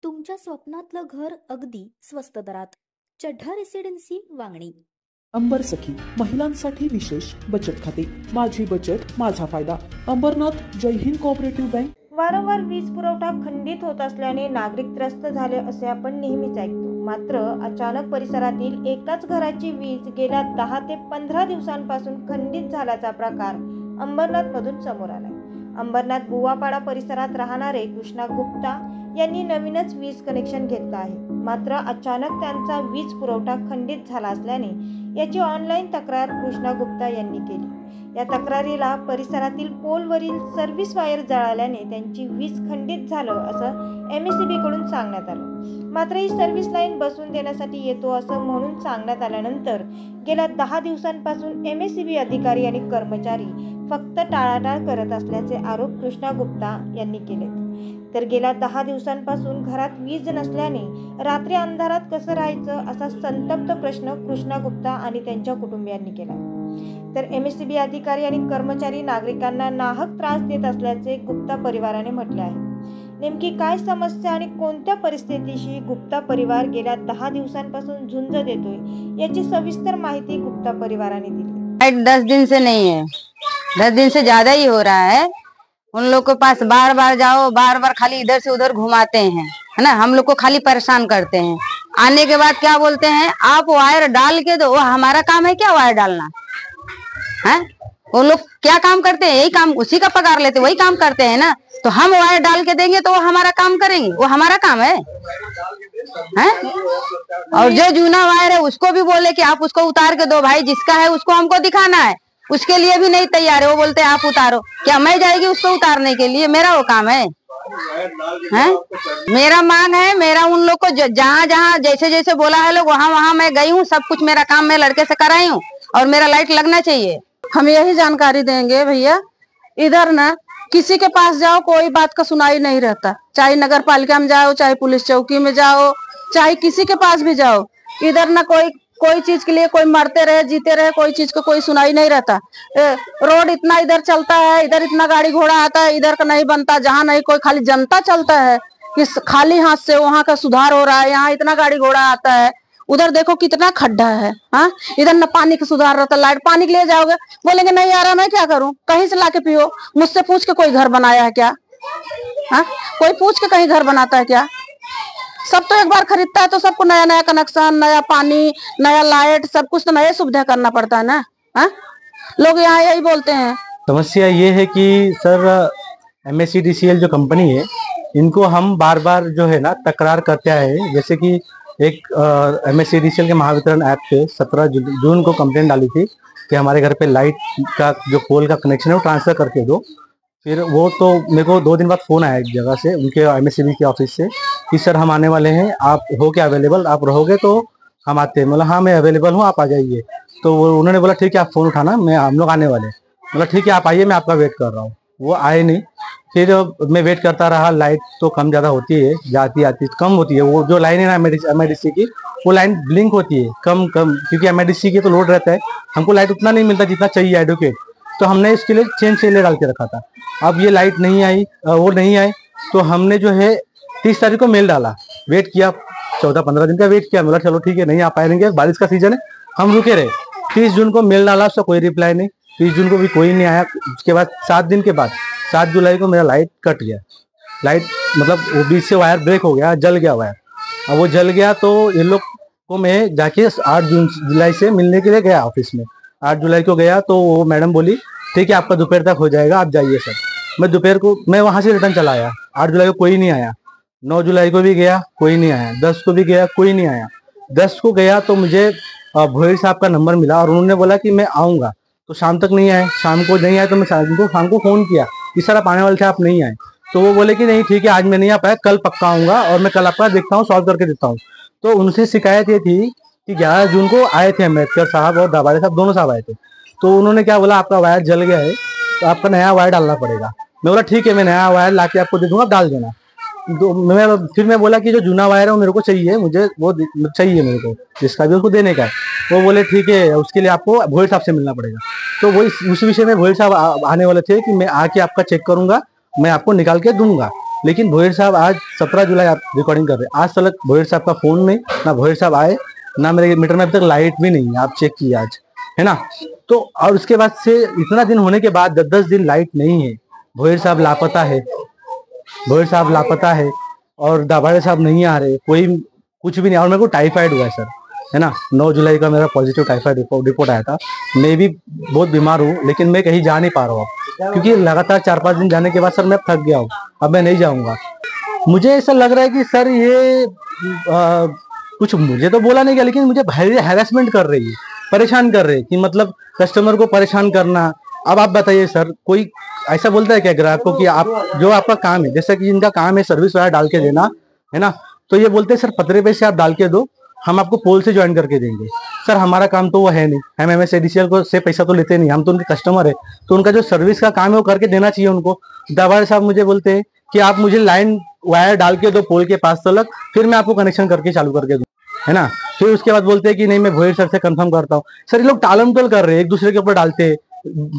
तुमच्या स्वप्नातलं घर अगदी स्वस्त दरात. चढ्ढा रेसिडेन्सी वांगणी. अंबर सखी महिलांसाठी विशेष बचत खाते. माझी बचत माझा फायदा. अंबरनाथ जय हिंद कोऑपरेटिव्ह बँक. वारंवार वीज पुरवठा खंडित होत असल्याने नागरिक त्रस्त झाले असे आपण नेहमीच ऐकतो. मात्र अचानक परिसरातील एकाच घराची वीज गेल्या 10 ते 15 दिवसांपासून खंडित झाल्याचा प्रकार अंबरनाथ मधून समोर आलाय. अंबरनाथ बुवापाडा परिसरात राहणारे कृष्णा गुप्ता यांनी नवीनच वीज कनेक्शन घेतलं आहे. मात्र अचानक त्यांचा वीज पुरवठा खंडित झाला असल्याने याची ऑनलाईन तक्रार कृष्णा गुप्ता यांनी केली. या तक्रारीला परिसरातील पोलवरील सर्व्हिस वायर जळाल्याने त्यांची वीज खंडित झालं असं MSEB कडून सांगण्यात आलं. मात्र ही सर्व्हिस लाईन बसवून देण्यासाठी येतो असं म्हणून सांगण्यात आल्यानंतर गेल्या 10 दिवसांपासून MSEB अधिकारी आणि कर्मचारी फक्त टाळाटाळ करत असल्याचे आरोप कृष्णा गुप्ता यांनी केले. तर गेल्या 10 दिवसांपासून घरात वीज नसल्याने रात्री अंधारात कसं राहायचं असा संतप्त प्रश्न कृष्णा गुप्ता आणि त्यांच्या कुटुंबियांनी केला. तर MSEB अधिकारी आणि कर्मचारी नागरिकांना नाहक त्रास देत असल्याचे गुप्ता परिवाराने म्हटले आहे. नेमकी काय समस्या आणि कोणत्या परिस्थितीशी गुप्ता परिवार गेल्या 10 दिवसांपासून झुंज देतोय याची सविस्तर माहिती गुप्ता परिवाराने दिली. 10 दिन से नहीं है, 10 दिन से ज्यादा ही हो रहा है. उन लोग के पास बार बार जाओ, बार बार खाली इधर से उधर घुमाते हैं, है ना. हम लोग को खाली परेशान करते हैं. आने के बाद क्या बोलते हैं, आप वायर डाल के दो. वो हमारा काम है क्या वायर डालना है? वो लोग क्या काम करते हैं, यही काम, उसी का पगार लेते, वही काम करते हैं ना. तो हम वायर डाल के देंगे तो वो हमारा काम करेंगे, वो हमारा काम है. और जो जूना वायर है उसको भी बोले कि आप उसको उतार के दो भाई, जिसका है उसको हमको दिखाना है. उसके लिए भी नहीं तैयार है. वो बोलते हैं आप उतारो. क्या मैं जाएगी उसको उतारने के लिए? मेरा वो काम है? मेरा मांग है, मेरा उन लोग को जहाँ जहाँ जैसे जैसे बोला है लोग वहाँ वहाँ मैं गई हूँ. सब कुछ मेरा काम मैं लड़के से कराई हूँ और मेरा लाइट लगना चाहिए. हम यही जानकारी देंगे भैया, इधर ना किसी के पास जाओ कोई बात का सुनाई नहीं रहता. चाहे नगर पालिका में जाओ, चाहे पुलिस चौकी में जाओ, चाहे किसी के पास भी जाओ, इधर ना कोई चीज के लिए कोई मरते रहे जीते रहे, कोई चीज का कोई सुनाई नहीं रहता. रोड इतना इधर चलता है, इधर इतना गाड़ी घोड़ा आता है, इधर का नहीं बनता. जहाँ नहीं कोई खाली जनता चलता है कि खाली हाथ से वहाँ का सुधार हो रहा है. यहाँ इतना गाड़ी घोड़ा आता है, उधर देखो कितना खड्डा है. हाँ, इधर न पानी का सुधार रहता. लाइट पानी के लिए जाओगे, बोलेंगे नहीं आ रहा, मैं क्या करूं, कहीं से लाके पियो. मुझसे पूछ के कोई घर बनाया है क्या? हाँ, कोई पूछ के कहीं घर बनाता है क्या? सब तो एक बार खरीदता है तो सबको नया नया कनेक्शन, नया पानी, नया लाइट, सब कुछ तो नया सुविधा करना पड़ता है ना. हाँ, लोग यहाँ यही बोलते हैं. समस्या ये है कि सर MSEDCL जो कंपनी है, इनको हम बार बार जो है ना तकरार करते हैं. जैसे कि एक MSEDCL के महावितरण ऐप पे 17 जून को कंप्लेंट डाली थी कि हमारे घर पे लाइट का जो पोल का कनेक्शन है वो ट्रांसफर करके दो. फिर वो तो मेरे को 2 दिन बाद फोन आया एक जगह से, उनके MSEB के ऑफिस से, कि सर हम आने वाले हैं, आप हो क्या अवेलेबल, आप रहोगे तो हम आते हैं. बोला हाँ मैं अवेलेबल हूँ, आप आ जाइए. तो उन्होंने बोला ठीक है आप फोन उठाना, हम लोग आने वाले हैं. बोला ठीक है आप आइए, मैं आपका वेट कर रहा हूँ. वो आए नहीं. फिर मैं वेट करता रहा. लाइट तो कम ज़्यादा होती है, जाती आती कम होती है. वो जो लाइन है ना MIDC की, वो लाइन ब्लिंक होती है कम, क्योंकि MIDC की तो लोड रहता है. हमको लाइट उतना नहीं मिलता जितना चाहिए एडवोकेट. तो हमने इसके लिए चेन सेले डाल के रखा था. अब ये लाइट नहीं आई, वो नहीं आई, तो हमने जो है 30 तारीख को मेल डाला. वेट किया, 14-15 दिन का वेट किया. बोला चलो ठीक है नहीं आ पाएंगे, बारिश का सीजन है, हम रुके रहे. 30 जून को मेल डाला, उसका कोई रिप्लाई नहीं. 30 जून को भी कोई नहीं आया. उसके बाद 7 दिन के बाद 7 जुलाई को मेरा लाइट कट गया. लाइट मतलब वो बीच से वायर ब्रेक हो गया, जल गया वायर. अब वो जल गया तो ये लोग को मैं जाके 8 जुलाई से मिलने के लिए गया ऑफिस में. 8 जुलाई को गया तो वो मैडम बोली ठीक है आपका दोपहर तक हो जाएगा, आप जाइए सर. मैं दोपहर को मैं वहां से रिटर्न चला आया. 8 जुलाई को कोई नहीं आया. 9 जुलाई को भी गया, कोई नहीं आया. 10 को भी गया, कोई नहीं आया. 10 को गया तो मुझे भोईर साहब का नंबर मिला और उन्होंने बोला कि मैं आऊँगा. तो शाम तक नहीं आए. शाम को नहीं आए तो मैं शाम को फ़ोन किया कि सर आप आने वाले थे, आप नहीं आए. तो वो बोले कि नहीं ठीक है आज मैं नहीं आ पाया, कल पक्का आऊँगा और मैं कल आपका देखता हूँ, सॉल्व करके देता हूँ. तो उनसे शिकायत ये थी कि 11 जून को आए थे अम्बेडकर साहब और दबाड़े साहब, दोनों साहब आए थे. तो उन्होंने क्या बोला, आपका वायर जल गया है तो आपका नया वायर डालना पड़ेगा. मैं बोला ठीक है मैं नया वायर ला के आपको दे दूंगा, आप डाल देना. फिर मैं बोला कि जो जूना वायर है वो मेरे को चाहिए, मुझे वो चाहिए मेरे को, जिसका भी उसको देने का है। वो बोले ठीक है, उसके लिए आपको भोईर साहब से मिलना पड़ेगा। तो वो उस विषय में भोईर साहब आने वाले थे कि मैं आके आपका चेक करूंगा, मैं आपको निकाल के दूंगा। लेकिन भोईर साहब आज 17 जुलाई आप रिकॉर्डिंग कर रहे हैं, आज तक भोईर साहब का फोन नहीं, ना भोईर साहब आए, ना मेरे मीटर में अभी तक लाइट भी नहीं है। आप चेक किए आज, है ना। तो और उसके बाद से इतना दिन होने के बाद 10-10 दिन लाइट नहीं है, भोईर साहब लापता है, भोईर साहब लापता है, और दाभाड़े साहब नहीं आ रहे, कोई कुछ भी नहीं। और मेरे को टाइफाइड हुआ है सर, है ना। 9 जुलाई का मेरा पॉजिटिव टाइफाइड रिपोर्ट आया था। मैं भी बहुत बीमार हूँ, लेकिन मैं कहीं जा नहीं पा रहा हूँ क्योंकि लगातार 4-5 दिन जाने के बाद सर मैं थक गया हूँ, अब मैं नहीं जाऊँगा। मुझे ऐसा लग रहा है कि सर ये कुछ मुझे तो बोला नहीं गया, लेकिन मुझे हैरेसमेंट कर रही है, परेशान कर रही है कि मतलब कस्टमर को परेशान करना। अब आप बताइए सर, कोई ऐसा बोलता है क्या ग्राहक को कि आप जो आपका काम है, जैसे कि इनका काम है सर्विस वायर डाल के देना, है ना, तो ये बोलते हैं सर 15 पैसे आप डाल के दो, हम आपको पोल से ज्वाइन करके देंगे। सर हमारा काम तो वो है नहीं, हम MSIDCL को से पैसा तो लेते नहीं, हम तो उनके कस्टमर है, तो उनका जो सर्विस का काम है वो करके देना चाहिए उनको। दाभाड़े साहब मुझे बोलते हैं कि आप मुझे लाइन वायर डाल के दो पोल के पास तक, फिर मैं आपको कनेक्शन करके चालू करके दूँ, है ना। फिर उसके बाद बोलते हैं कि नहीं मैं भोईर सर से कंफर्म करता हूँ। सर ये लोग टालमटोल कर रहे हैं, एक दूसरे के ऊपर डालते हैं,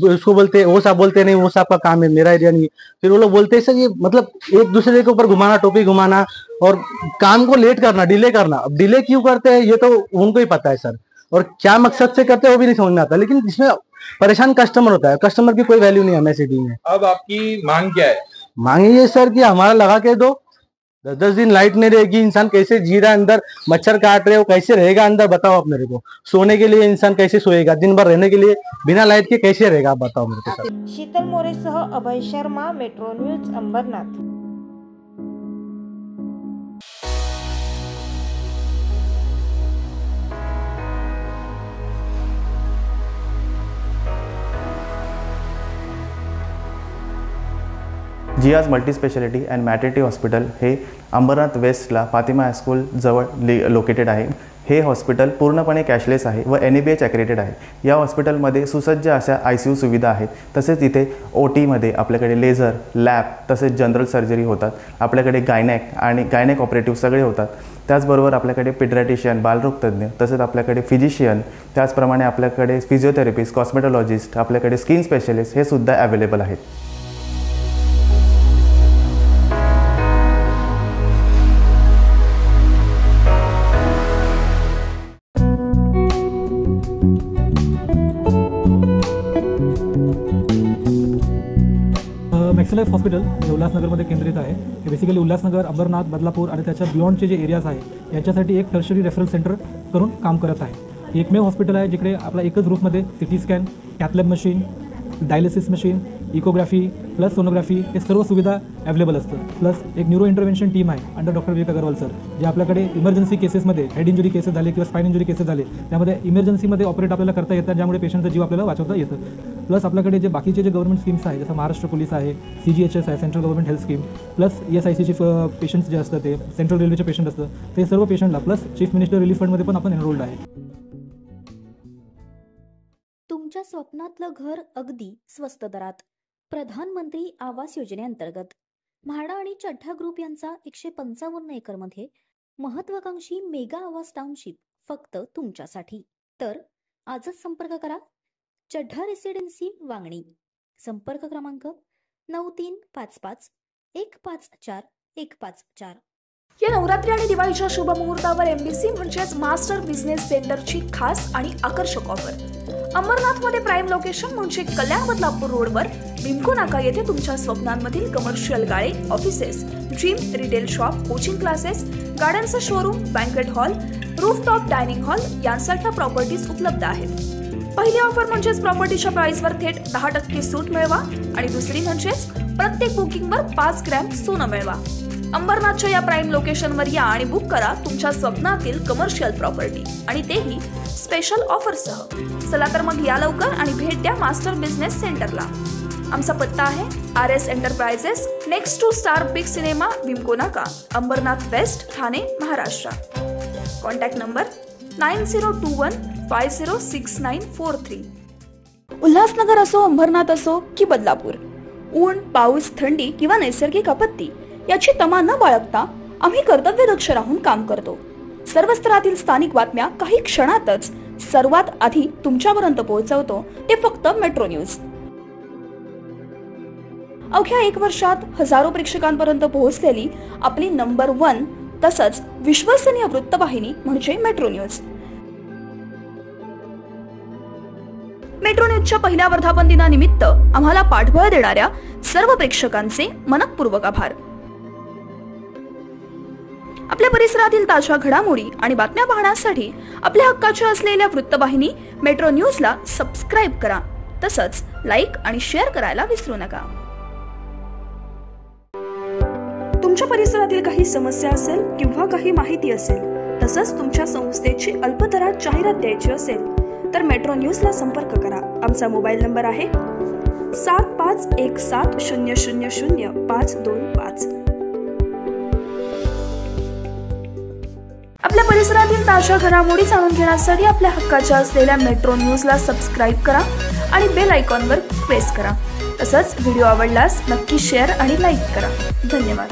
उसको बोलते हैं, वो साहब बोलते हैं नहीं वो साहब का काम है, मेरा एरिया नहीं। फिर वो लोग बोलते हैं सर ये मतलब एक दूसरे के ऊपर घुमाना, टोपी घुमाना और काम को लेट करना, डिले करना। अब डिले क्यों करते हैं ये तो उनको ही पता है सर, और क्या मकसद से करते हैं वो भी नहीं समझ में आता। लेकिन इसमें परेशान कस्टमर होता है, कस्टमर की कोई वैल्यू नहीं है MSID में। अब आपकी मांग क्या है? मांग ये सर कि हमारा लगा के दो, 10-10 दिन लाइट नहीं रहेगी, इंसान कैसे जी रहा है अंदर, मच्छर काट रहे हो, कैसे रहेगा अंदर बताओ आप मेरे को। सोने के लिए इंसान कैसे सोएगा, दिन भर रहने के लिए बिना लाइट के कैसे रहेगा, आप बताओ मेरे को सर। शीतल मोरेसह अभय शर्मा, मेट्रो न्यूज, अंबरनाथ। जियाज multi speciality and maternity hospital हे अंबरनाथ वेस्टला फातिमा हायस्कूल जवळ लोकेटेड आहे। हे हॉस्पिटल पूर्णपणे कॅशलेस आहे व NABH ॲक्रेडिटेड आहे। या हॉस्पिटलमध्ये सुसज्ज अशा ICU सुविधा आहेत। तसेच इथे OTमध्ये आपल्याकडे लेझर, लॅब तसेच जनरल सर्जरी होतात। आपल्याकडे गायनेक ऑपरेटिव्ह सगळे होतात। त्याचबरोबर आपल्याकडे पेडियाट्रिशियन, बालरोगतज्ञ, तसेच आपल्याकडे फिजिशियन, त्याचप्रमाणे आपल्याकडे फिजिओथेरपिस्ट, कॉस्मेटॉलॉजिस्ट, आपल्याकडे स्किन स्पेशलिस्ट हे सुद्धा अवेलेबल आहेत। मॅक्सलाइफ हॉस्पिटल हे उल्हासनगरमध्ये केंद्रित आहे। हे बेसिकली उल्हासनगर, अंबरनाथ, बदलापूर आणि त्याच्या बियॉन्डचे जे एरियाज आहे याच्यासाठी एक टर्शरी रेफरल सेंटर करून काम करत आहे। हे एकमेव हॉस्पिटल आहे जिकडे आपला एकच रूफमध्ये CT scan, cath lab machine, dialysis machine, echography plus sonography हे सर्व सुविधा अवेलेबल असतं। प्लस एक न्यूरो इंटरव्हेन्शन टीम आहे under doctor Vivek Agarwal sir, जे आपल्याकडे इमर्जन्सी केसेसमध्ये हेड इंजुरी केसेस झाले किंवा स्पाइन इंजुरी केसेस झाले त्यामध्ये इमर्जन्सीमध्ये ऑपरेट आपल्याला करता येतात, ज्यामुळे पेशंटचा जीव आपल्याला वाचवता येतं। प्लस आपल्याकडे जे बाकीचे जे गव्हर्नमेंट स्कीम्स आहे जसं महाराष्ट्र पोलीस आहे, CGHS आहे, central government health scheme, plus ESICचे पेशंट्स जे असतं ते सेंट्रल रेल्वेचे पेशंट असतं ते सर्व पेशंटला प्लस चीफ मिनिस्टर रिलीफ फंडमध्ये पण आपण एनरोल्ड आहे। तुमच्या स्वप्नातलं घर अगदी स्वस्त दरात प्रधानमंत्री आवास योजनेअंतर्गत म्हाडा आणि चड्ढा ग्रुप यांचा 155 एकरमध्ये महत्वाकांक्षी मेगा आवास टाउनशिप फक्त तुमच्यासाठी। तर आजच संपर्क करा चड्ढा रेसिडेन्सी वांगणी। संपर्क क्रमांक 9355 154 154। या नवरात्री आणि दिवाळीच्या शुभ मुहूर्तावर MBC म्हणजेच मास्टर बिझनेस सेंटरची खास आणि आकर्षक ऑफर। अंबरनाथमध्ये प्राइम लोकेशन म्हणजे कल्याण बदलापूर रोडवर भीमको नाका येथे तुमच्या स्वप्नांमधील कमर्शियल गाळे, offices, gym, retail shop, coaching classes, गाड्यांचे showroom, banquet hall, rooftop dining hall यांसारख्या प्रॉपर्टीज उपलब्ध आहेत। पहिली ऑफर म्हणजेच प्रॉपर्टीच्या प्राइसवर थेट 10% सूट मिळवा आणि दुसरी म्हणजेच प्रत्येक बुकिंगवर 5 ग्रॅम सोनं मिळवा। अंबरनाथच्या या प्राइम लोकेशनवर या आणि बुक करा तुमच्या स्वप्नातील कमर्शियल प्रॉपर्टी आणि तेही स्पेशल ऑफरसह। चला तर मग या लवकर आणि भेट द्या मास्टर बिझनेस सेंटरला। आमचा पत्ता आहे RS enterprises next to star big cinema, Bhimco नाका, Ambernath west, Thane, Maharashtra. Contact number 9021506943। Ulhasnagar असो, अंबरनाथ असो की बदलापूर, ऊन, पाऊस, थंडी किंवा नैसर्गिक आपत्ती याची तमा न बाळगता आम्ही कर्तव्यदक्ष राहून काम करतो. सर्व स्तरातील स्थानिक बातम्या काही क्षणातच सर्वात आधी तुमच्यापर्यंत पोहोचवतो ते फक्त मेट्रो न्यूज. अवघ्या 1 वर्षात हजारो प्रेक्षकांपर्यंत पोहोचलेली आपली नंबर 1 तसंच विश्वसनीय वृत्तवाहिनी म्हणजे मेट्रो न्यूज. मेट्रो न्यूजच्या पहिल्या वर्धापन दिनानिमित्त आम्हाला पाठबळ देणाऱ्या सर्व प्रेक्षकांचे मनःपूर्वक आभार. आपल्या परिसरातील ताज्या घडामोडी आणि बातम्या पाहण्यासाठी आपल्या हक्काच्या असलेल्या वृत्तवाहिनी मेट्रो न्यूजला सबस्क्राईब करा. तसंच लाईक आणि शेअर करायला विसरू नका. तुमच्या परिसरातील काही समस्या असेल किंवा काही माहिती असेल तसंच तुमच्या संस्थेची अल्पदरात जाहिरात द्यायची असेल तर मेट्रो न्यूजला संपर्क करा. आमचा मोबाईल नंबर आहे 7517000525. आपल्या परिसरातील ताज्या घडामोडी जाणून घेण्यासाठी आपल्या हक्काच्या असलेल्या मेट्रो न्यूजला सबस्क्राईब करा आणि बेल आयकॉनवर प्रेस करा. तसंच व्हिडिओ आवडल्यास नक्की शेअर आणि लाईक करा. धन्यवाद.